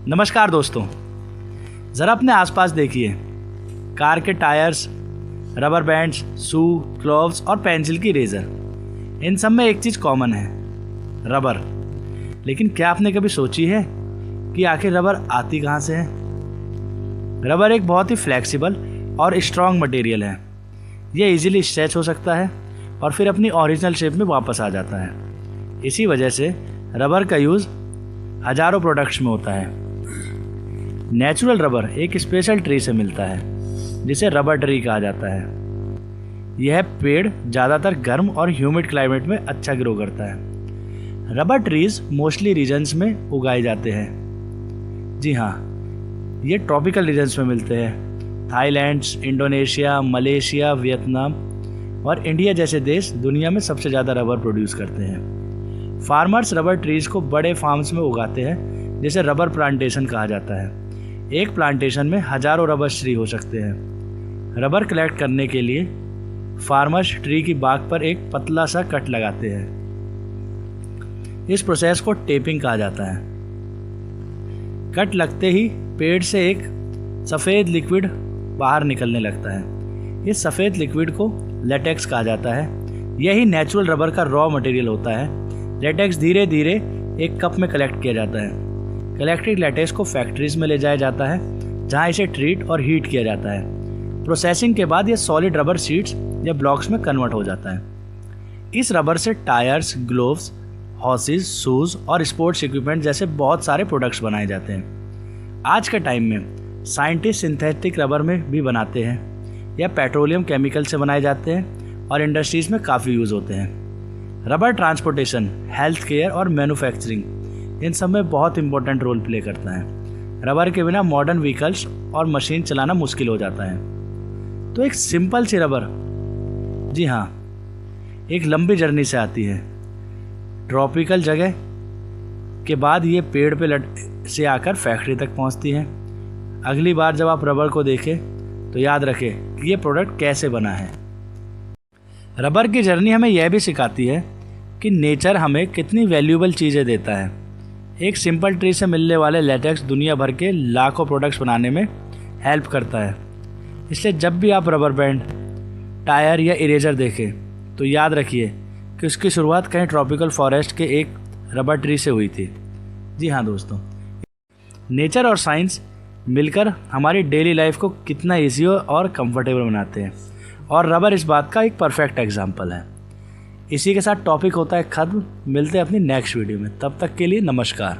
नमस्कार दोस्तों, ज़रा अपने आसपास देखिए। कार के टायर्स, रबर बैंड्स, शू, ग्लोव्स और पेंसिल की रेज़र, इन सब में एक चीज़ कॉमन है, रबर। लेकिन क्या आपने कभी सोची है कि आखिर रबर आती कहाँ से है? रबर एक बहुत ही फ्लेक्सिबल और स्ट्रॉन्ग मटेरियल है। ये इजीली स्ट्रेच हो सकता है और फिर अपनी ओरिजिनल शेप में वापस आ जाता है। इसी वजह से रबर का यूज़ हजारों प्रोडक्ट्स में होता है। नेचुरल रबर एक स्पेशल ट्री से मिलता है जिसे रबर ट्री कहा जाता है। यह पेड़ ज़्यादातर गर्म और ह्यूमिड क्लाइमेट में अच्छा ग्रो करता है। रबर ट्रीज मोस्टली रीजन्स में उगाए जाते हैं। जी हाँ, ये ट्रॉपिकल रीजन्स में मिलते हैं। थाईलैंड, इंडोनेशिया, मलेशिया, वियतनाम और इंडिया जैसे देश दुनिया में सबसे ज़्यादा रबर प्रोड्यूस करते हैं। फार्मर्स रबर ट्रीज को बड़े फार्म्स में उगाते हैं जिसे रबर प्लांटेशन कहा जाता है। एक प्लांटेशन में हजारों रबर ट्री हो सकते हैं। रबर कलेक्ट करने के लिए फार्मर्स ट्री की बाग पर एक पतला सा कट लगाते हैं। इस प्रोसेस को टेपिंग कहा जाता है। कट लगते ही पेड़ से एक सफ़ेद लिक्विड बाहर निकलने लगता है। इस सफ़ेद लिक्विड को लेटेक्स कहा जाता है। यही नेचुरल रबर का रॉ मटेरियल होता है। लेटेक्स धीरे धीरे एक कप में कलेक्ट किया जाता है। कलेक्टेड लेटेक्स को फैक्ट्रीज में ले जाया जाता है जहां इसे ट्रीट और हीट किया जाता है। प्रोसेसिंग के बाद यह सॉलिड रबर शीट्स या ब्लॉक्स में कन्वर्ट हो जाता है। इस रबर से टायर्स, ग्लोव्स, हॉर्सेस, शूज और स्पोर्ट्स इक्विपमेंट जैसे बहुत सारे प्रोडक्ट्स बनाए जाते हैं। आज के टाइम में साइंटिस्ट सिंथेटिक रबर में भी बनाते हैं या पेट्रोलियम केमिकल से बनाए जाते हैं और इंडस्ट्रीज में काफ़ी यूज़ होते हैं। रबर ट्रांसपोर्टेशन, हेल्थ केयर और मैन्युफैक्चरिंग, इन सब में बहुत इंपॉर्टेंट रोल प्ले करता है। रबर के बिना मॉडर्न व्हीकल्स और मशीन चलाना मुश्किल हो जाता है। तो एक सिंपल सी रबर, जी हाँ, एक लंबी जर्नी से आती है। ट्रॉपिकल जगह के बाद ये पेड़ पे से आकर फैक्ट्री तक पहुंचती है। अगली बार जब आप रबर को देखें तो याद रखें कि ये प्रोडक्ट कैसे बना है। रबर की जर्नी हमें यह भी सिखाती है कि नेचर हमें कितनी वैल्यूएबल चीज़ें देता है। एक सिंपल ट्री से मिलने वाले लेटेक्स दुनिया भर के लाखों प्रोडक्ट्स बनाने में हेल्प करता है। इसलिए जब भी आप रबर बैंड, टायर या इरेजर देखें तो याद रखिए कि उसकी शुरुआत कहीं ट्रॉपिकल फॉरेस्ट के एक रबर ट्री से हुई थी। जी हाँ दोस्तों, नेचर और साइंस मिलकर हमारी डेली लाइफ को कितना ईजी और कंफर्टेबल बनाते हैं, और रबर इस बात का एक परफेक्ट एग्जाम्पल है। इसी के साथ टॉपिक होता है खत्म। मिलते हैं अपनी नेक्स्ट वीडियो में, तब तक के लिए नमस्कार।